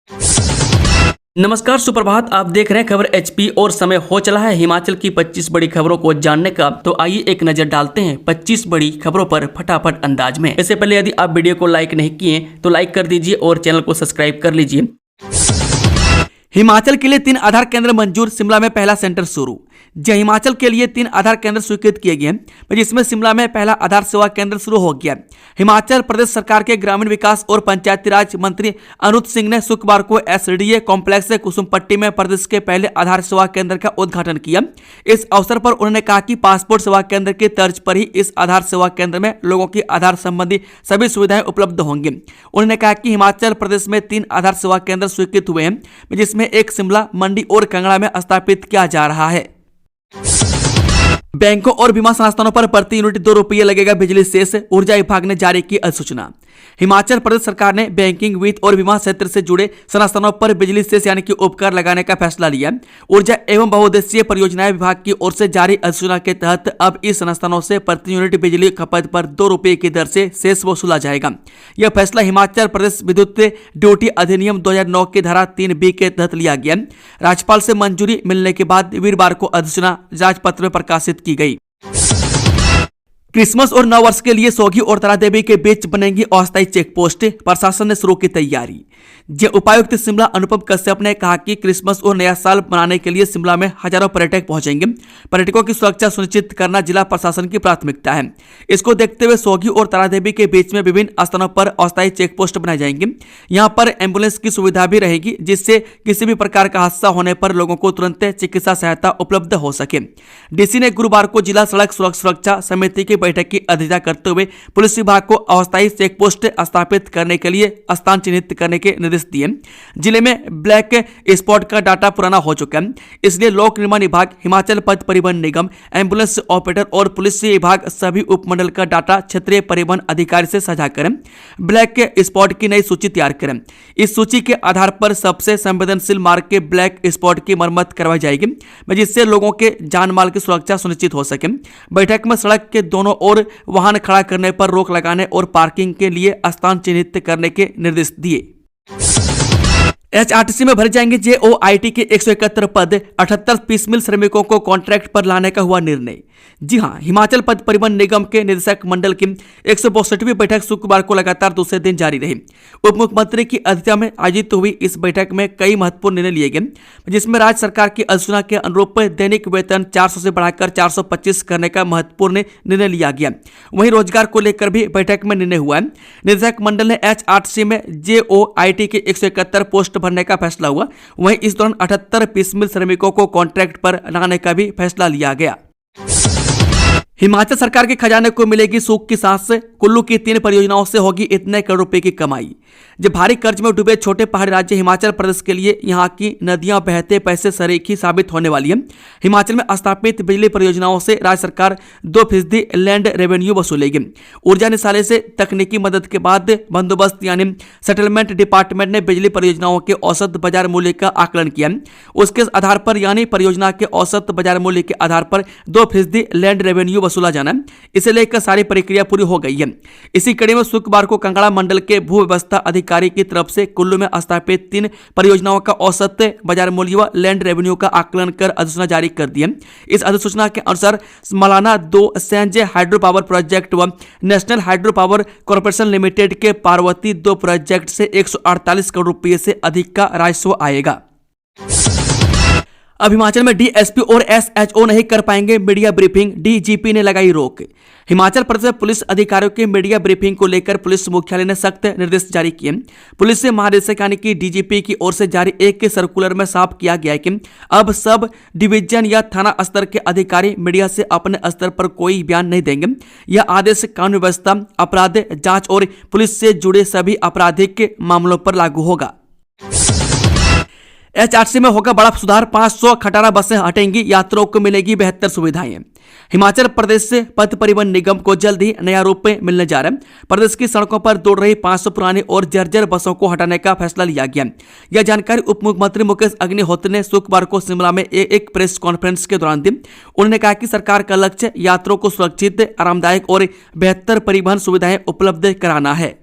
नमस्कार, सुप्रभात। आप देख रहे हैं खबर एचपी और समय हो चला है हिमाचल की 25 बड़ी खबरों को जानने का। तो आइए एक नजर डालते हैं 25 बड़ी खबरों पर फटाफट अंदाज में। इससे पहले यदि आप वीडियो को लाइक नहीं किए तो लाइक कर दीजिए और चैनल को सब्सक्राइब कर लीजिए। हिमाचल के लिए 3 आधार केंद्र मंजूर, शिमला में पहला सेंटर शुरू। हिमाचल के लिए 3 आधार केंद्र स्वीकृत किए गए हैं, जिसमें शिमला में पहला आधार सेवा केंद्र शुरू हो गया। हिमाचल प्रदेश सरकार के ग्रामीण विकास और पंचायती राज मंत्री अनुज सिंह ने शुक्रवार को एसडीए कॉम्प्लेक्स कुसुमपट्टी में प्रदेश के पहले आधार सेवा केंद्र का उद्घाटन किया। इस अवसर पर उन्होंने कहा कि पासपोर्ट सेवा केंद्र की तर्ज पर ही इस आधार सेवा केंद्र में लोगों की आधार संबंधी सभी सुविधाएं उपलब्ध होंगी। उन्होंने कहा कि हिमाचल प्रदेश में 3 आधार सेवा केंद्र स्वीकृत हुए हैं, जिसमें एक शिमला, मंडी और कांगड़ा में स्थापित किया जा रहा है। बैंकों और बीमा संस्थानों पर प्रति यूनिट 2 रुपये लगेगा बिजली सेस, ऊर्जा विभाग ने जारी की अधिसूचना। हिमाचल प्रदेश सरकार ने बैंकिंग, वित्त और बीमा क्षेत्र से जुड़े संस्थानों पर बिजली सेस यानी कि उपकर लगाने का फैसला लिया। ऊर्जा एवं बहुउद्देशीय परियोजनाएं विभाग की ओर से जारी अधिसूचना के तहत अब इस संस्थानों से प्रति यूनिट बिजली खपत पर 2 रुपये की दर से सेस वसूला जाएगा। यह फैसला हिमाचल प्रदेश विद्युत ड्यूटी अधिनियम 2009 की धारा 3B के तहत लिया गया। राज्यपाल से मंजूरी मिलने के बाद वीरवार को अधिसूचना राजपत्र में प्रकाशित की गई। क्रिसमस और नववर्ष के लिए सोगी और तारादेवी के बीच बनेंगी अस्थायी चेक पोस्ट, प्रशासन ने शुरू की तैयारी। उपायुक्त शिमला अनुपम कश्यप ने कहा कि क्रिसमस और नया साल मनाने के लिए शिमला में हजारों पर्यटक पहुंचेंगे। पर्यटकों की सुरक्षा सुनिश्चित करना जिला प्रशासन की प्राथमिकता है। इसको देखते हुए सोगी और तारादेवी के बीच में विभिन्न स्थानों पर अस्थायी चेक पोस्ट बनाए जाएंगे। यहाँ पर एम्बुलेंस की सुविधा भी रहेगी, जिससे किसी भी प्रकार का हादसा होने पर लोगों को तुरंत चिकित्सा सहायता उपलब्ध हो सके। डीसी ने गुरुवार को जिला सड़क सुरक्षा समिति की बैठक की अध्यक्षता करते हुए पुलिस विभाग को अस्थायी चेक पोस्ट स्थापित करने के लिए स्थान चिन्हित करने के निर्देश दिए। जिले में ब्लैक स्पॉट का डाटा पुराना हो चुका है, इसलिए लोक निर्माण विभाग, हिमाचल पथ परिवहन निगम, एम्बुलेंस ऑपरेटर और पुलिस विभाग सभी उपमंडल का डाटा क्षेत्रीय परिवहन अधिकारी से साझा करें। ब्लैक स्पॉट की नई सूची तैयार करें। इस सूची के आधार पर सबसे संवेदनशील मार्ग के ब्लैक स्पॉट की मरम्मत करवाई जाएगी, जिससे लोगों के जान माल की सुरक्षा सुनिश्चित हो सके। बैठक में सड़क के दोनों ओर वाहन खड़ा करने पर रोक लगाने और पार्किंग के लिए स्थान चिन्हित करने के निर्देश दिए। एचआरटीसी में भरे जाएंगे जेओआईटी के 171 पद, 78 पीस मिल श्रमिकों को कॉन्ट्रैक्ट पर लाने का हुआ निर्णय। जी हां, हिमाचल पथ परिवहन निगम के निदेशक मंडल की 162वीं बैठक शुक्रवार को लगातार दूसरे दिन जारी रही। उप मुख्यमंत्री की अध्यक्षता में आयोजित हुई इस बैठक में कई महत्वपूर्ण निर्णय लिए गए, जिसमें राज्य सरकार की अधिसूचना के अनुरूप दैनिक वेतन 400 से बढ़ाकर 425 करने का महत्वपूर्ण निर्णय लिया गया। वहीं रोजगार को लेकर भी बैठक में निर्णय हुआ। निदेशक मंडल ने एचआरटीसी में जेओआईटी के 171 पोस्ट भरने का फैसला हुआ। वहीं इस दौरान 78 पीस मिल श्रमिकों को कॉन्ट्रैक्ट पर लाने का भी फैसला लिया गया। हिमाचल सरकार के खजाने को मिलेगी सूख की सांस, कुल्लू की 3 परियोजनाओं से होगी इतने करोड़ रुपए की कमाई। जब भारी कर्ज में डूबे छोटे पहाड़ी राज्य हिमाचल प्रदेश के लिए यहाँ की नदियां बहते पैसे सरीखी साबित होने वाली है। हिमाचल में स्थापित बिजली परियोजनाओं से राज्य सरकार 2% लैंड रेवेन्यू वसूलेगी। ऊर्जा निदेशालय से तकनीकी मदद के बाद बंदोबस्त यानी सेटलमेंट डिपार्टमेंट ने बिजली परियोजनाओं के औसत बाजार मूल्य का आकलन किया। उसके आधार पर यानी परियोजना के औसत बाजार मूल्य के आधार पर 2% लैंड रेवेन्यू वसूला जाना। इसे लेकर सारी प्रक्रिया पूरी हो गई है। इसी कड़ी में शुक्रवार को कांगड़ा मंडल के भू व्यवस्था अधिकारी की तरफ से कुल्लू में स्थापित 3 परियोजनाओं का औसत बाजार मूल्य व लैंड रेवेन्यू का आकलन कर अधिसूचना जारी कर दी है। इस अधिसूचना के अनुसार Malana 2 Sainj hydro power project व national hydro power corporation limited के पार्वती 2 प्रोजेक्ट से 148 करोड़ रुपये से अधिक का राजस्व आएगा। अब हिमाचल में डीएसपी और एसएचओ नहीं कर पाएंगे मीडिया ब्रीफिंग, डीजीपी ने लगाई रोक। हिमाचल प्रदेश पुलिस अधिकारियों के मीडिया ब्रीफिंग को लेकर पुलिस मुख्यालय ने सख्त निर्देश जारी किए। पुलिस से महानिदेशक यानी कि डीजीपी की ओर से जारी एक के सर्कुलर में साफ किया गया है कि अब सब डिवीजन या थाना स्तर के अधिकारी मीडिया से अपने स्तर पर कोई बयान नहीं देंगे। यह आदेश कानून व्यवस्था, अपराध जांच और पुलिस से जुड़े सभी आपराधिक मामलों पर लागू होगा। एचआरटीसी में होगा बड़ा सुधार, 500 खटारा बसें हटेंगी, यात्रियों को मिलेगी बेहतर सुविधाएं। हिमाचल प्रदेश पथ परिवहन निगम को जल्द ही नया रूप मिलने जा रहा है। प्रदेश की सड़कों पर दौड़ रही 500 पुरानी और जर्जर बसों को हटाने का फैसला लिया गया। यह जानकारी उप मुख्यमंत्री मुकेश अग्निहोत्री ने शुक्रवार को शिमला में एक प्रेस कॉन्फ्रेंस के दौरान दी। उन्होंने कहा कि सरकार का लक्ष्य यात्रियों को सुरक्षित, आरामदायक और बेहतर परिवहन सुविधाएं उपलब्ध कराना है।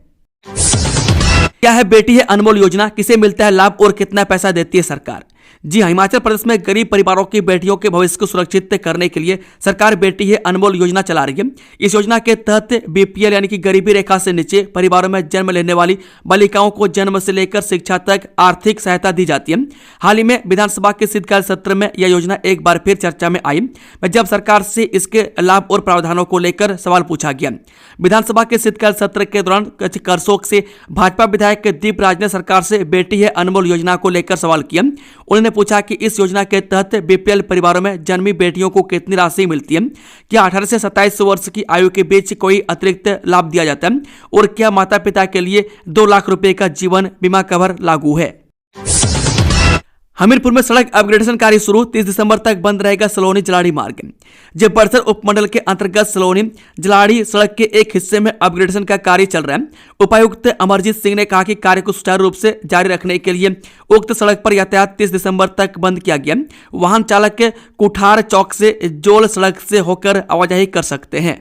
क्या है बेटी है अनमोल योजना, किसे मिलता है लाभ और कितना पैसा देती है सरकार? जी हाँ, हिमाचल प्रदेश में गरीब परिवारों की बेटियों के भविष्य को सुरक्षित करने के लिए सरकार बेटी है अनमोल योजना चला रही है। इस योजना के तहत बीपीएल यानी कि गरीबी रेखा से नीचे परिवारों में जन्म लेने वाली बालिकाओं को जन्म से लेकर शिक्षा तक आर्थिक सहायता दी जाती है। हाल ही में विधानसभा के शीतकाल सत्र में यह योजना एक बार फिर चर्चा में आई, जब सरकार से इसके लाभ और प्रावधानों को लेकर सवाल पूछा गया। विधानसभा के शीतकाल सत्र के दौरान करसोग से भाजपा विधायक दीप राज ने सरकार से बेटी है अनमोल योजना को लेकर सवाल किया। उन्होंने पूछा कि इस योजना के तहत बीपीएल परिवारों में जन्मी बेटियों को कितनी राशि मिलती है, क्या 18 से 27 वर्ष की आयु के बीच कोई अतिरिक्त लाभ दिया जाता है और क्या माता पिता के लिए 2 लाख रुपए का जीवन बीमा कवर लागू है। हमीरपुर में सड़क अपग्रेडेशन कार्य शुरू, 30 दिसंबर तक बंद रहेगा सलोनी जलाड़ी मार्ग। जयबरसर उपमंडल के अंतर्गत सलोनी जलाड़ी सड़क के एक हिस्से में अपग्रेडेशन का कार्य चल रहा है। उपायुक्त अमरजीत सिंह ने कहा कि कार्य को सुचारू रूप से जारी रखने के लिए उक्त सड़क पर यातायात 30 दिसंबर तक बंद किया गया। वाहन चालक कुठार चौक से जोल सड़क से होकर आवाजाही कर सकते हैं।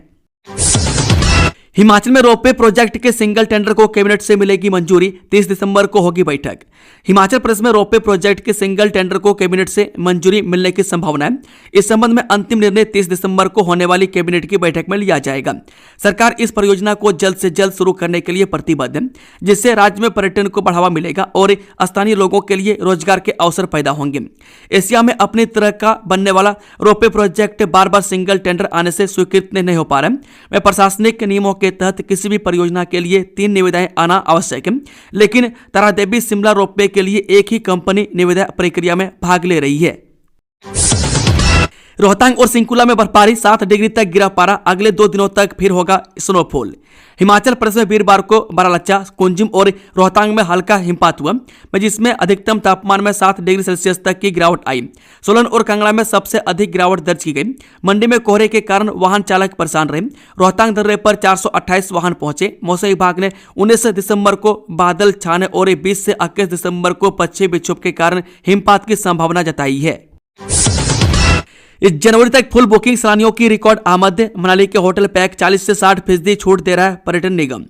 हिमाचल में रोपवे प्रोजेक्ट के सिंगल टेंडर को कैबिनेट से मिलेगी मंजूरी, 30 दिसंबर को होगी बैठक। हिमाचल प्रदेश में रोपवे प्रोजेक्ट के सिंगल टेंडर को कैबिनेट से मंजूरी मिलने की संभावना है। इस संबंध में अंतिम निर्णय 30 दिसंबर को होने वाली कैबिनेट की बैठक में लिया जाएगा। सरकार इस परियोजना को जल्द से जल्द शुरू करने के लिए प्रतिबद्ध है, जिससे राज्य में पर्यटन को बढ़ावा मिलेगा और स्थानीय लोगों के लिए रोजगार के अवसर पैदा होंगे। एशिया में अपनी तरह का बनने वाला रोपवे प्रोजेक्ट बार बार सिंगल टेंडर आने से स्वीकृत नहीं हो पा रहा है। वह प्रशासनिक नियमों के तहत किसी भी परियोजना के लिए 3 निविदाएं आना आवश्यक है, लेकिन तारादेवी शिमला रोपवे के लिए एक ही कंपनी निविदा प्रक्रिया में भाग ले रही है। रोहतांग और सिंकुला में बर्फबारी, 7 डिग्री तक गिरा पारा, अगले 2 दिनों तक फिर होगा स्नोफॉल। हिमाचल प्रदेश में वीरवार को बारालाचा, कुंजिम और रोहतांग में हल्का हिमपात हुआ, जिसमें अधिकतम तापमान में 7 डिग्री सेल्सियस तक की गिरावट आई। सोलन और कांगड़ा में सबसे अधिक गिरावट दर्ज की गई। मंडी में कोहरे के कारण वाहन चालक परेशान रहे। रोहतांग दर्रे पर 428 वाहन पहुंचे। मौसम विभाग ने 19 दिसंबर को बादल छाने और 20 से 21 दिसंबर को पश्चिमी विक्षोभ के कारण हिमपात की संभावना जताई है। इस जनवरी तक फुल बुकिंग सैलानियों की रिकॉर्ड आमद, मनाली के होटल पैक 40 से 60% छूट दे रहा है पर्यटन निगम।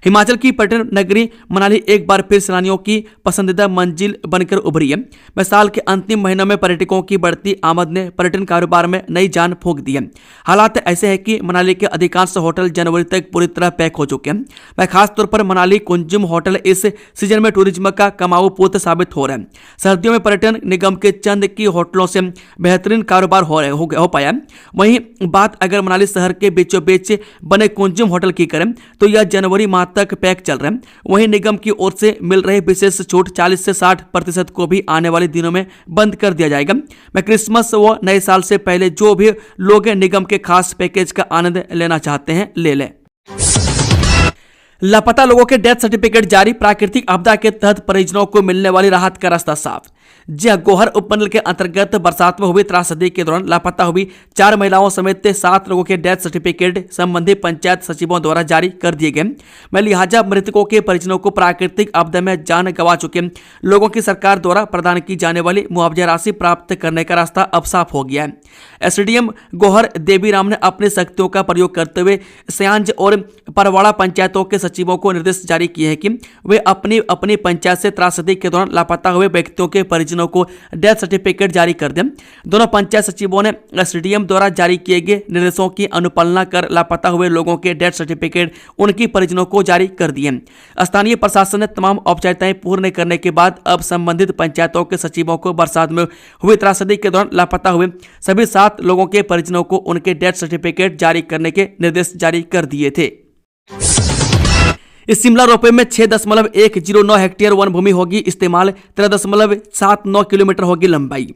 हिमाचल की पर्यटन नगरी मनाली एक बार फिर सैलानियों की पसंदीदा मंजिल बनकर उभरी है। साल के अंतिम महीनों में पर्यटकों की बढ़ती आमद ने पर्यटन कारोबार में नई जान फूंक दी है। हालात ऐसे है कि मनाली के अधिकांश होटल जनवरी तक पूरी तरह पैक हो चुके हैं। वह खासतौर पर मनाली कुंजुम होटल इस सीजन में टूरिज्म का कमाऊ पुत साबित हो रहा है। सर्दियों में पर्यटन निगम के चंद की होटलों से बेहतरीन कारोबार हो पाया। वहीं बात अगर मनाली शहर के बीचों बीच बने कुंजुम होटल की करें तो यह जनवरी माह तक पैक चल रहे हैं। वहीं निगम की ओर से मिल रहे विशेष छूट 40 से 60% को भी आने वाले दिनों में बंद कर दिया जाएगा। मैं क्रिसमस व नए साल से पहले जो भी लोग निगम के खास पैकेज का आनंद लेना चाहते हैं ले लें। लापता लोगों के डेथ सर्टिफिकेट जारी, प्राकृतिक आपदा के तहत परिजनों को मिलने वाली राहत का रास्ता साफ। जी हाँ, गोहर उपमंडल के अंतर्गत बरसात में हुई त्रासदी के दौरान लापता हुई 4 महिलाओं समेत 7 लोगों के डेथ सर्टिफिकेट संबंधित पंचायत सचिवों द्वारा जारी कर दिए गए। मैं लिहाजा मृतकों के परिजनों को प्राकृतिक आपदा में जान गंवा चुके लोगों की सरकार द्वारा प्रदान की जाने वाली मुआवजा राशि प्राप्त करने का रास्ता अब साफ हो गया है। एसडीएम गोहर देवीराम ने अपनी शक्तियों का प्रयोग करते हुए सयांज और परवाड़ा पंचायतों के सचिवों को निर्देश जारी किए हैं कि वे अपनी अपनी पंचायत से त्रासदी के दौरान लापता हुए व्यक्तियों के परिजनों को डेथ सर्टिफिकेट जारी कर दें। दोनों पंचायत सचिवों ने एसडीएम द्वारा जारी किए गए निर्देशों की अनुपालना कर लापता हुए लोगों के डेथ सर्टिफिकेट उनकी परिजनों को जारी कर दिए। स्थानीय प्रशासन ने तमाम औपचारिकताएं पूर्ण करने के बाद अब संबंधित पंचायतों के सचिवों को बरसात में हुई त्रासदी के दौरान लापता हुए सभी 7 लोगों के परिजनों को उनके डेथ सर्टिफिकेट जारी करने के निर्देश जारी कर दिए थे। इस शिमला रोपवे में 6.109 हेक्टेयर वन भूमि होगी इस्तेमाल, 13.79 किलोमीटर होगी लंबाई।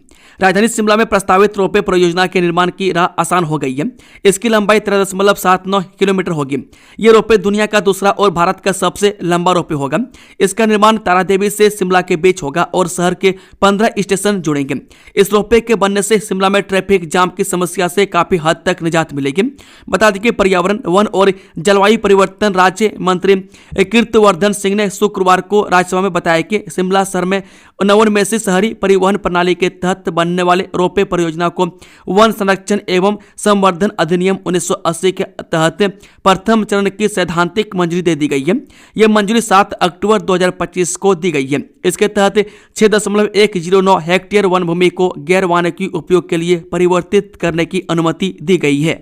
राजधानी शिमला में प्रस्तावित रोपवे परियोजना के निर्माण की राह आसान हो गई है। इसकी लंबाई 13.79 किलोमीटर होगी। यह रोपवे दुनिया का दूसरा और भारत का सबसे लंबा रोपवे होगा। इसका निर्माण तारादेवी से शिमला के बीच होगा और शहर के 15 स्टेशन जुड़ेंगे। इस रोपवे के बनने से शिमला में ट्रैफिक जाम की समस्या से काफी हद तक निजात मिलेगी। बता दें कि पर्यावरण, वन और जलवायु परिवर्तन राज्य मंत्री कीर्तिवर्धन सिंह ने शुक्रवार को राज्यसभा में बताया कि शिमला शहर में नवोन्मेषी शहरी परिवहन प्रणाली के तहत बनने वाले रोपवे परियोजना को वन संरक्षण एवं संवर्धन अधिनियम 1980 के तहत प्रथम चरण की सैद्धांतिक मंजूरी दे दी गई है। यह मंजूरी 7 अक्टूबर 2025 को दी गई है। इसके तहत 6.109 हेक्टेयर वन भूमि को गैर वानिकी उपयोग के लिए परिवर्तित करने की अनुमति दी गई है।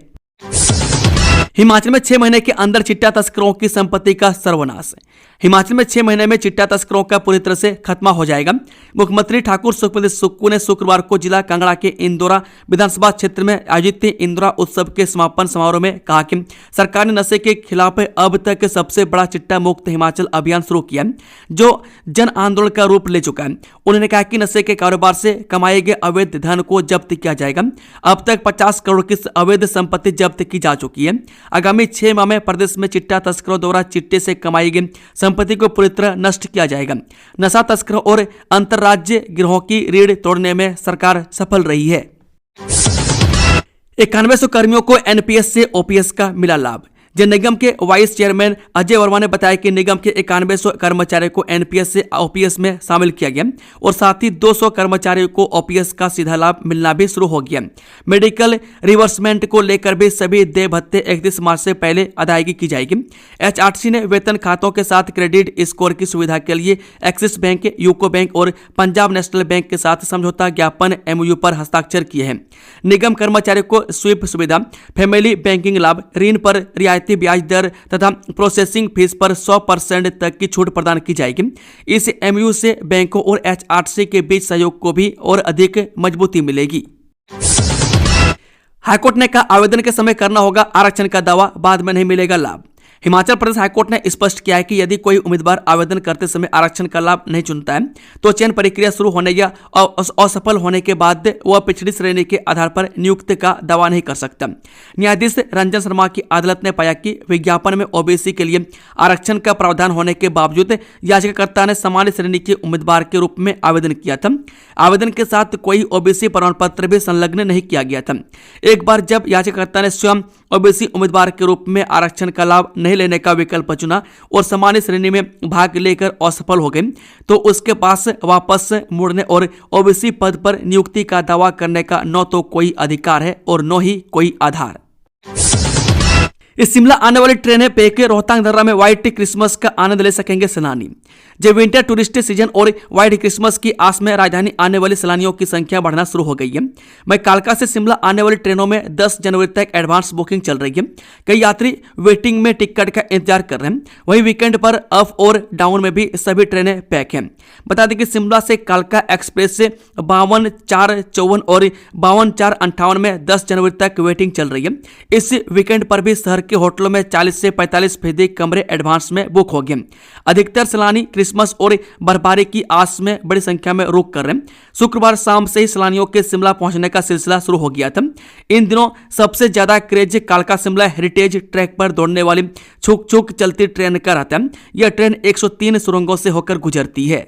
हिमाचल में 6 महीने के अंदर चिट्टा तस्करों की संपत्ति का सर्वनाश। हिमाचल में 6 महीने में चिट्टा तस्करों का पूरी तरह से खात्मा हो जाएगा। मुख्यमंत्री ठाकुर सुखविंदर सुक्खू ने शुक्रवार को जिला कांगड़ा के इंदौरा विधानसभा क्षेत्र में आयोजित इंदौरा उत्सव के समापन समारोह में कहा कि सरकार ने नशे के खिलाफ अब तक सबसे बड़ा चिट्टा मुक्त हिमाचल अभियान शुरू किया, जो जन आंदोलन का रूप ले चुका है। उन्होंने कहा कि नशे के कारोबार से कमाए गए अवैध धन को जब्त किया जाएगा। अब तक 50 करोड़ की अवैध संपत्ति जब्त की जा चुकी है। आगामी 6 माह में प्रदेश में चिट्टा तस्करों द्वारा चिट्टे से कमाई गई संपत्ति को पूरी तरह नष्ट किया जाएगा। नशा तस्करों और अंतर्राज्य गिरोहों की रीढ़ तोड़ने में सरकार सफल रही है। 9100 कर्मियों को एनपीएस से ओपीएस का मिला लाभ। जल निगम के वाइस चेयरमैन अजय वर्मा ने बताया कि निगम के 9100 कर्मचारियों को एनपीएस से ओपीएस में शामिल किया गया और साथ ही 200 कर्मचारियों को ओपीएस का सीधा लाभ मिलना भी शुरू हो गया। मेडिकल रिवर्समेंट को लेकर भी सभी देय भत्ते 31 मार्च से पहले अदायगी की जाएगी। एचआरसी ने वेतन खातों के साथ क्रेडिट स्कोर की सुविधा के लिए एक्सिस बैंक, यूको बैंक और पंजाब नेशनल बैंक के साथ समझौता ज्ञापन एमओयू पर हस्ताक्षर किए हैं। निगम कर्मचारियों को स्वीप सुविधा, फैमिली बैंकिंग लाभ, ऋण पर रियायती ब्याज दर तथा प्रोसेसिंग फीस पर 100% तक की छूट प्रदान की जाएगी। इस एमयू से बैंकों और एचआरसी के बीच सहयोग को भी और अधिक मजबूती मिलेगी। हाईकोर्ट ने कहा, आवेदन के समय करना होगा आरक्षण का दावा, बाद में नहीं मिलेगा लाभ। हिमाचल प्रदेश हाईकोर्ट ने स्पष्ट किया है कि यदि कोई उम्मीदवार आवेदन करते समय आरक्षण का लाभ नहीं चुनता है तो चयन प्रक्रिया शुरू होने या असफल होने के बाद वह पिछड़ी श्रेणी के आधार पर नियुक्ति का दावा नहीं कर सकता। न्यायाधीश रंजन शर्मा की अदालत ने पाया कि विज्ञापन में ओबीसी के लिए आरक्षण का प्रावधान होने के बावजूद याचिकाकर्ता ने सामान्य श्रेणी के उम्मीदवार के रूप में आवेदन किया था। आवेदन के साथ कोई ओबीसी प्रमाण पत्र भी संलग्न नहीं किया गया था। एक बार जब याचिकाकर्ता ने स्वयं ओबीसी उम्मीदवार के रूप में आरक्षण का लाभ नहीं लेने का विकल्प चुना और सामान्य श्रेणी में भाग लेकर असफल हो गए तो उसके पास वापस मुड़ने और ओबीसी पद पर नियुक्ति का दावा करने का न तो कोई अधिकार है और न ही कोई आधार। इस शिमला आने वाली ट्रेनें पेके रोहतांग दर्रा में व्हाइट क्रिसमस का आनंद ले सकेंगे सैलानी। जब विंटर टूरिस्ट सीजन और व्हाइट क्रिसमस की आस में राजधानी आने वाले सैलानियों की संख्या बढ़ना शुरू हो गई है। वहीं कालका से शिमला आने वाली ट्रेनों में 10 जनवरी तक एडवांस बुकिंग चल रही है। कई यात्री वेटिंग में टिकट का इंतजार कर रहे हैं। वहीं वीकेंड पर अप और डाउन में भी सभी ट्रेनें पैक हैं। बता दें कि शिमला से कालका एक्सप्रेस से 52-454 और 52-458 में 10 जनवरी तक वेटिंग चल रही है। इस वीकेंड पर भी शहर के होटलों में 40 से 45% कमरे एडवांस में बुक हो गए। अधिकतर सैलानी क्रिसमस और बर्फबारी की आस में बड़ी संख्या में रुक कर रहे हैं। शुक्रवार शाम से ही सैलानियों के शिमला पहुंचने का सिलसिला शुरू हो गया था। इन दिनों सबसे ज्यादा क्रेज कालका शिमला हेरिटेज ट्रैक पर दौड़ने वाली छुक छुक चलती ट्रेन का रहता है। यह ट्रेन 103 सुरंगों से होकर गुजरती है।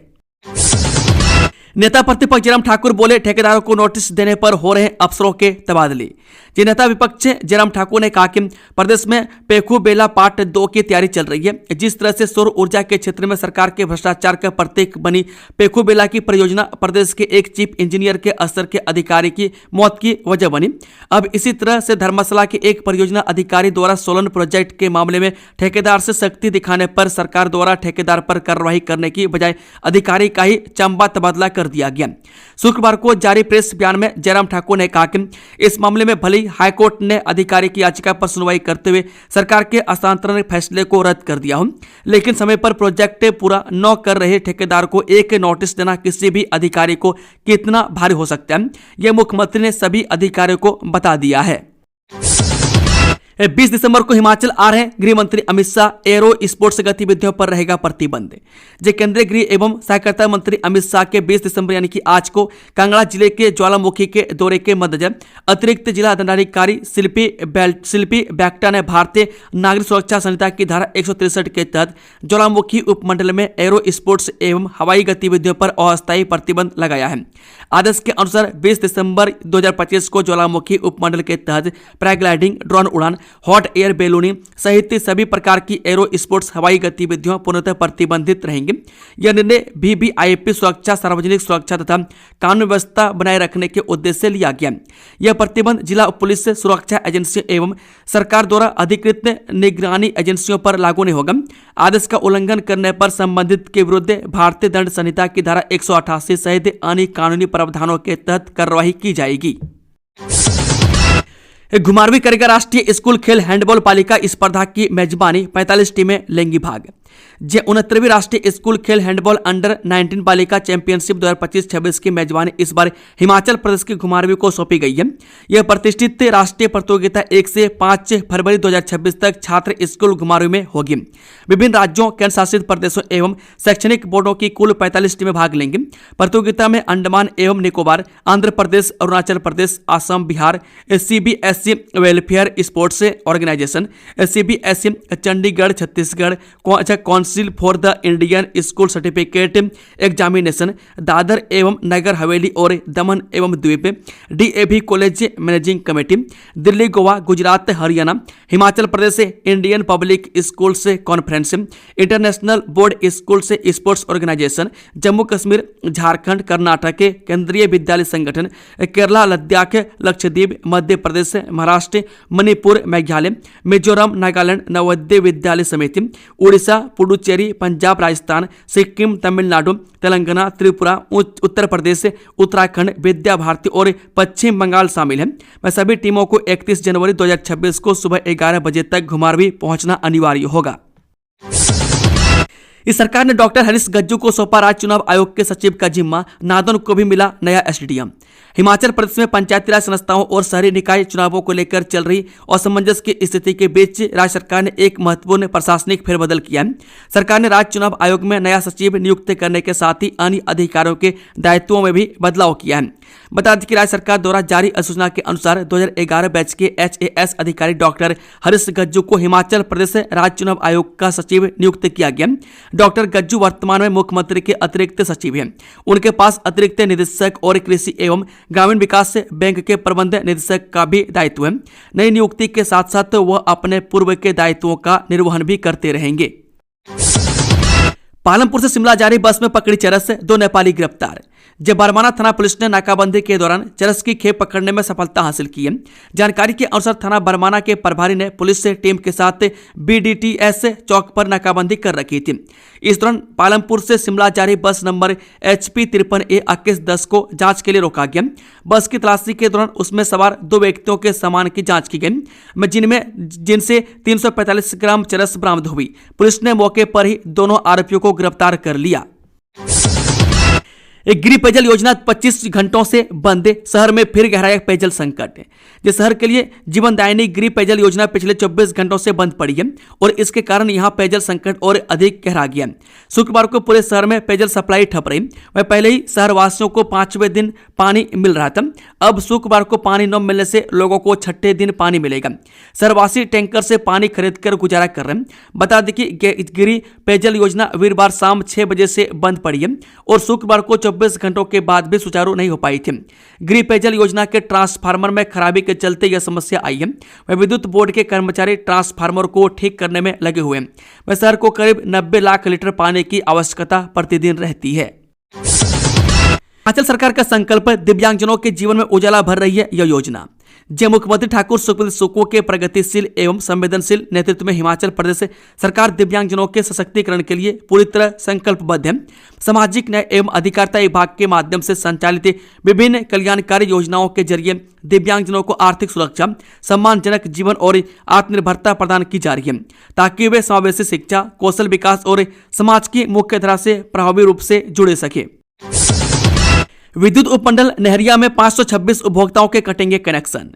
नेता प्रतिपक्ष जयराम ठाकुर बोले, ठेकेदारों को नोटिस देने पर हो रहे अफसरों के तबादले। नेता विपक्ष जयराम ठाकुर ने कहा कि प्रदेश में पेखू बेला पार्ट 2 की तैयारी चल रही है। जिस तरह से सौर ऊर्जा के क्षेत्र में सरकार के भ्रष्टाचार का प्रतीक बनी पेखू बेला की परियोजना प्रदेश के एक चीफ इंजीनियर के स्तर के अधिकारी की मौत की वजह बनी, अब इसी तरह से धर्मशाला के एक परियोजना अधिकारी द्वारा सोलन प्रोजेक्ट के मामले में ठेकेदार से सख्ती दिखाने पर सरकार द्वारा ठेकेदार पर कार्रवाई करने की बजाय अधिकारी का ही चंबा तबादला कर दिया गया। शुक्रवार को जारी प्रेस बयान में जयराम ठाकुर ने कहा कि इस मामले में भले हाईकोर्ट ने अधिकारी की याचिका पर सुनवाई करते हुए सरकार के हस्तांतरण फैसले को रद्द कर दिया हो, लेकिन समय पर प्रोजेक्ट पूरा न कर रहे ठेकेदार को एक नोटिस देना किसी भी अधिकारी को कितना भारी हो सकता है, यह मुख्यमंत्री ने सभी अधिकारियों को बता दिया है। 20 दिसंबर को हिमाचल आ रहे गृह मंत्री अमित शाह, एरो स्पोर्ट्स गतिविधियों पर रहेगा प्रतिबंध। केंद्रीय गृह एवं सहकारिता मंत्री अमित शाह के 20 दिसंबर यानी कि आज को कांगड़ा जिले के ज्वालामुखी के दौरे के मद्देनजर अतिरिक्त जिला दंडाधिकारी शिल्पी बैक्टा ने भारतीय नागरिक सुरक्षा संहिता की धारा 163 के तहत ज्वालामुखी उपमंडल में एरो स्पोर्ट्स एवं हवाई गतिविधियों पर अस्थायी प्रतिबंध लगाया है। आदेश के अनुसार 20 दिसंबर 2025 को ज्वालामुखी उपमंडल के तहत पैराग्लाइडिंग, ड्रोन उड़ान, हॉट एयर बैलूनिंग सहित सभी प्रकार की एरो स्पोर्ट्स हवाई गतिविधियों पूर्णतः प्रतिबंधित रहेंगे। यह निर्णय वीवीआईपी सुरक्षा, सार्वजनिक सुरक्षा तथा कानून व्यवस्था बनाए रखने के उद्देश्य से लिया गया। यह प्रतिबंध जिला पुलिस, सुरक्षा एजेंसियों एवं सरकार द्वारा अधिकृत निगरानी एजेंसियों पर लागू नहीं होगा। आदेश का उल्लंघन करने पर संबंधित के विरुद्ध भारतीय दंड संहिता की धारा 188 सहित अन्य कानूनी प्रावधानों के तहत कार्रवाई की जाएगी। घुमारवीं करेगा राष्ट्रीय स्कूल खेल हैंडबॉल पालिका स्पर्धा की मेजबानी, 45 टीमें लेंगी भाग। 69वीं राष्ट्रीय स्कूल खेल हैंडबॉल अंडर 19 पालिका चैंपियनशिप 2025-26 की मेजबानी इस बार हिमाचल प्रदेश के घुमारवीं को सौंपी गई है। यह प्रतिष्ठित राष्ट्रीय प्रतियोगिता 1 से 5 फरवरी 2026 तक छात्र स्कूल घुमारवीं में होगी। विभिन्न राज्यों, केंद्र शासित प्रदेशों एवं शैक्षणिक बोर्डों की कुल 45 टीमें भाग लेंगी। प्रतियोगिता में अंडमान एवं Nicobar, Andhra Pradesh, Arunachal Pradesh, Assam, Bihar, CBSE welfare sports organisation, CBSE Chandigarh, Chhattisgarh council for the Indian school certificate examination, Dadra एवं नगर हवेली और दमन एवं द्वीप, DAV college managing committee, Delhi, Goa, Gujarat, Haryana, Himachal Pradesh Indian public school से कॉन्फ्रेंस, इंटरनेशनल बोर्ड स्कूल से स्पोर्ट्स ऑर्गेनाइजेशन, जम्मू कश्मीर, झारखंड, कर्नाटक केंद्रीय विद्यालय संगठन, केरला, लद्दाख, लक्षद्वीप, मध्य प्रदेश, महाराष्ट्र, मणिपुर, मेघालय, मिजोरम, नागालैंड, नवोदय विद्यालय समिति, उड़ीसा, पुडुचेरी, पंजाब, राजस्थान, सिक्किम, तमिलनाडु, तेलंगाना, त्रिपुरा, उत्तर प्रदेश, उत्तराखंड, विद्या भारती और पश्चिम बंगाल शामिल हैं। वह सभी टीमों को 31 जनवरी 2026 को सुबह 11 बजे तक घुमारवीं पहुंचना अनिवार्य होगा। इस सरकार ने डॉक्टर हरीश गज्जू को सौंपा राज्य चुनाव आयोग के सचिव का जिम्मा, नादन को भी मिला नया एसडीएम। हिमाचल प्रदेश में पंचायती राज संस्थाओं और शहरी निकाय चुनावों को लेकर चल रही असमंजस की स्थिति के बीच राज्य सरकार ने एक महत्वपूर्ण प्रशासनिक फेरबदल किया है। सरकार ने राज्य चुनाव आयोग में नया सचिव नियुक्त करने के साथ ही अन्य अधिकारियों के दायित्वों में भी बदलाव किया है। बता दें कि राज्य सरकार द्वारा जारी अधिसूचना के अनुसार 2011 बैच के HAS अधिकारी डॉक्टर हरीश गज्जू को हिमाचल प्रदेश राज्य चुनाव आयोग का सचिव नियुक्त किया गया। डॉक्टर गज्जू वर्तमान में मुख्यमंत्री के अतिरिक्त सचिव हैं। उनके पास अतिरिक्त निदेशक और कृषि एवं ग्रामीण विकास बैंक के प्रबंध निदेशक का भी दायित्व है। नई नियुक्ति के साथ साथ वह अपने पूर्व के दायित्वों का निर्वहन भी करते रहेंगे। पालमपुर से शिमला जा रही बस में पकड़ी चरस, 2 नेपाली गिरफ्तार। जब बरमाना थाना पुलिस ने नाकाबंदी के दौरान चरस की खेप पकड़ने में सफलता हासिल की है। जानकारी के अनुसार थाना बरमाना के प्रभारी ने पुलिस से टीम के साथ BDTS चौक पर नाकाबंदी कर रखी थी। इस दौरान पालमपुर से शिमला जा रही बस नंबर HP 53A 2110 को जांच के लिए रोका गया। बस की तलाशी के दौरान उसमें सवार 2 व्यक्तियों के सामान की जांच की गई, जिनसे 345 ग्राम चरस बरामद हुई। पुलिस ने मौके पर ही दोनों आरोपियों को गिरफ्तार कर लिया। एक गृह पेयजल योजना 25 घंटों से बंद, शहर में फिर गहराया पेयजल संकट। जिस शहर के लिए जीवनदायिनी गृह पेयजल योजना पिछले 24 घंटों से बंद पड़ी है और इसके कारण यहां पेयजल संकट और अधिक गहरा गया। शुक्रवार को पूरे शहर में पेयजल सप्लाई ठप रही। वह पहले ही शहरवासियों को 5वें दिन पानी मिल रहा था। अब शुक्रवार को पानी न मिलने से लोगों को 6ठे दिन पानी मिलेगा। शहरवासी टैंकर से पानी खरीद कर गुजारा कर रहे हैं। बता दें कि गृह पेयजल योजना वीरवार शाम 6 बजे से बंद पड़ी है और शुक्रवार को 24 घंटों के बाद भी सुचारू नहीं हो पाई थी। गृह पेयजल योजना के ट्रांसफार्मर में खराबी के चलते यह समस्या आई है। वह विद्युत बोर्ड के कर्मचारी ट्रांसफार्मर को ठीक करने में लगे हुए हैं। वह शहर को करीब 90 लाख लीटर पानी की आवश्यकता प्रतिदिन रहती है। हिमाचल सरकार का संकल्प, दिव्यांगजनों के जीवन में उजाला भर रही है यह योजना। जय मुख्यमंत्री ठाकुर सुखविंदर सुक्खू के प्रगतिशील एवं संवेदनशील नेतृत्व में हिमाचल प्रदेश सरकार दिव्यांगजनों के सशक्तिकरण के लिए पूरी तरह संकल्पबद्ध है। सामाजिक न्याय एवं अधिकारिता विभाग के माध्यम से संचालित विभिन्न कल्याणकारी योजनाओं के जरिए दिव्यांगजनों को आर्थिक सुरक्षा, सम्मानजनक जीवन और आत्मनिर्भरता प्रदान की जा रही है, ताकि वे समावेशी शिक्षा, कौशल विकास और समाज की मुख्य धारा से प्रभावी रूप से जुड़े सके। विद्युत उपमंडल नहरिया में 526 उपभोक्ताओं के कटेंगे कनेक्शन।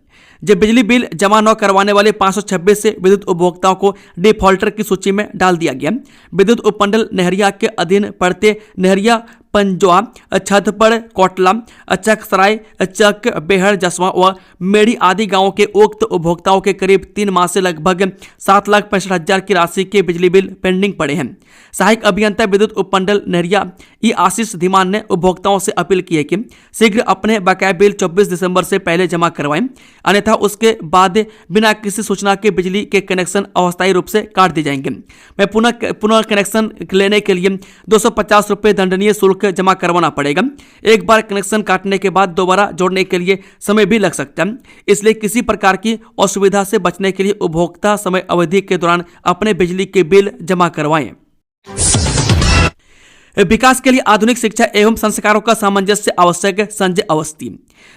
जब बिजली बिल जमा न करवाने वाले 526 से विद्युत उपभोक्ताओं को डिफॉल्टर की सूची में डाल दिया गया। विद्युत उपमंडल नहरिया के अधीन पड़ते नहरिया पंजोआ, छतपड़, कोटला, चकसराय, चक, बेहड़, जसवा व मेढ़ी आदि गांवों के उक्त उपभोक्ताओं के करीब 3 माह से लगभग 7,65,000 की राशि के बिजली बिल पेंडिंग पड़े हैं। सहायक अभियंता विद्युत उपमंडल नहरिया ई आशीष धीमान ने उपभोक्ताओं से अपील की है कि शीघ्र अपने बकाया बिल 24 दिसंबर से पहले जमा करवाएं, अन्यथा उसके बाद बिना किसी सूचना के बिजली के कनेक्शन अस्थायी रूप से काट दिए जाएंगे। मैं पुनः कनेक्शन लेने के लिए 250 रुपये दंडनीय शुल्क जमा करवाना पड़ेगा। एक बार कनेक्शन काटने के बाद दोबारा जोड़ने के लिए समय भी लग सकता है, इसलिए किसी प्रकार की असुविधा से बचने के लिए उपभोक्ता समय अवधि के दौरान अपने बिजली के बिल जमा करवाएं। विकास के लिए आधुनिक शिक्षा एवं संस्कारों का सामंजस्य आवश्यक, संजय अवस्थी।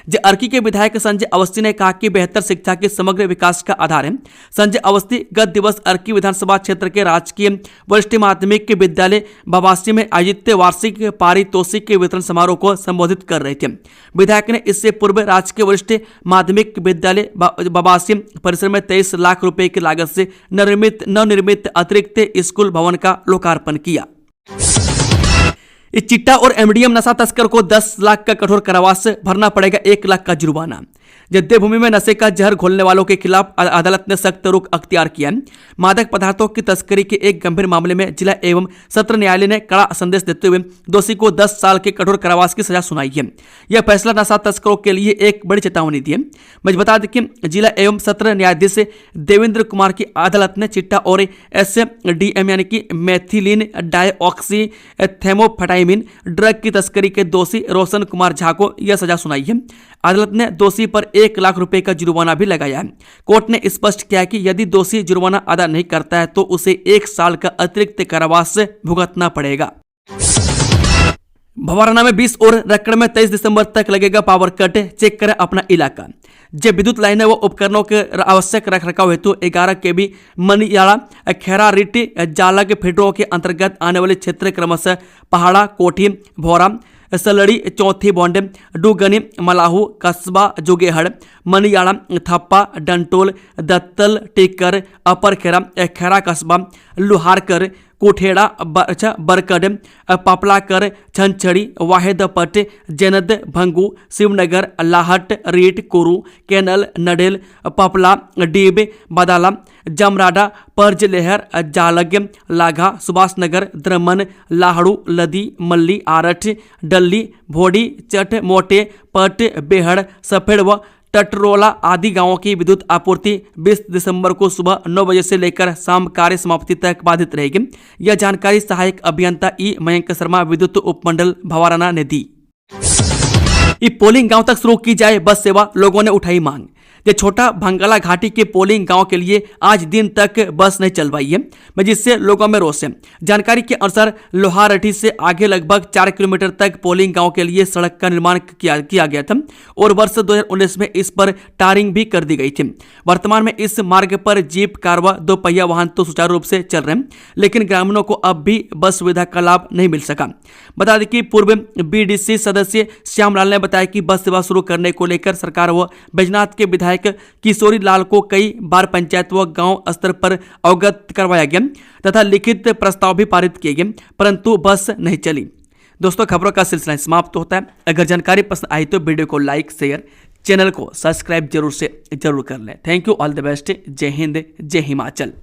जे अर्की के विधायक संजय अवस्थी ने कहा कि बेहतर शिक्षा के समग्र विकास का आधार है। संजय अवस्थी गत दिवस अर्की विधानसभा क्षेत्र के राजकीय वरिष्ठ माध्यमिक विद्यालय बबासी में आयोजित वार्षिक पारितोषिक के वितरण समारोह को संबोधित कर रहे थे। विधायक ने इससे पूर्व राजकीय वरिष्ठ माध्यमिक विद्यालय बबासी परिसर में 23 लाख रुपए की लागत से नवनिर्मित अतिरिक्त स्कूल भवन का लोकार्पण किया। इस चिट्टा और एमडीएम नशा तस्कर को 10 लाख का कठोर कारावास भरना पड़ेगा, 1 लाख का जुर्माना। देवभूमि में नशे का जहर घोलने वालों के खिलाफ अदालत ने सख्त रुख अख्तियार किया। मादक पदार्थों की तस्करी के एक गंभीर मामले में जिला एवं सत्र न्यायालय ने कड़ा संदेश देते हुए दोषी को 10 साल के कठोर कारावास की सजा सुनाई है। यह फैसला नशा तस्करों के लिए एक बड़ी चेतावनी दी है। मैं बता दें कि जिला एवं सत्र न्यायाधीश देवेंद्र कुमार की अदालत ने चिट्टा और SDM यानी कि मेथिलीन डाइऑक्सी थेमोफेटाइमिन ड्रग की तस्करी के दोषी रोशन कुमार झा को यह सजा सुनाई है। अदालत ने दोषी पर 1 लाख रुपए का जुर्माना भी लगाया है। कोर्ट ने स्पष्ट किया कि यदि दोषी जुर्माना अदा नहीं करता है तो उसे 1 साल का अतिरिक्त कारावास भुगतना पड़ेगा। भवारना में 20 और रक्कड़ में 23 दिसंबर तक लगेगा पावर कट, चेक करें अपना इलाका। जब विद्युत लाइनें व उपकरणों के आवश्यक रखरखाव हेतु 11 kV मनियाड़ा, खैरा रिटी, जालग फेडरों के अंतर्गत आने वाले क्षेत्र क्रमशः पहाड़ा, कोठी, भौरा, सलड़ी, चौथी बॉन्ड, डूगनी, मलाहू, कस्बा, जोगेहड़, मनियाड़ा, थप्पा, डंटोल, दत्तल, टीकर, अपर खेरा, खैरा कस्बा, लुहारकर, कोठेड़ा, बरकड, पापलाकर, छंछड़ी, वाहेदपट, जैनद, भंगू, शिवनगर, लाहट, रीट, कोरू, कैनल, नडेल, पपला, डीब, बदाला, जमराडा, पर्जलेहर, जालग, लाघा, सुभाष नगर, द्रमन, लाहड़ू, लदी, मल्ली, आरठ, डल्ली, भोडी, चट, मोटे, पट, बेहड़, सफेड़ व टटरोला आदि गांवों की विद्युत आपूर्ति 20 दिसंबर को सुबह 9 बजे से लेकर शाम कार्य समाप्ति तक बाधित रहेगी। यह जानकारी सहायक अभियंता ई मयंक शर्मा विद्युत उपमंडल भवारना ने दी। पोलिंग गांव तक शुरू की जाए बस सेवा, लोगों ने उठाई मांग। ये छोटा भंगला घाटी के पोलिंग गांव के लिए आज दिन तक बस नहीं चलवाई है, जिससे लोगों में रोष है। जानकारी के अनुसार लोहारठी से आगे लगभग 4 किलोमीटर तक पोलिंग गांव के लिए सड़क का निर्माण किया गया था और वर्ष 2019 में इस पर टारिंग भी कर दी गई थी। वर्तमान में इस मार्ग पर जीप, कार व 2 पहिया वाहन तो सुचारू रूप से चल रहे हैं, लेकिन ग्रामीणों को अब भी बस सुविधा का लाभ नहीं मिल सका। बता दें कि पूर्व BDC सदस्य श्यामलाल ने बताया कि बस सेवा शुरू करने को लेकर सरकार व बैजनाथ के विधायक किशोरी लाल को कई बार पंचायत व गांव स्तर पर अवगत करवाया गया तथा लिखित प्रस्ताव भी पारित किए गए, परंतु बस नहीं चली। दोस्तों, खबरों का सिलसिला समाप्त होता है। अगर जानकारी पसंद आई तो वीडियो को लाइक, शेयर, चैनल को सब्सक्राइब जरूर कर लें। Thank you, all the best. जय हिंद, जय हिमाचल।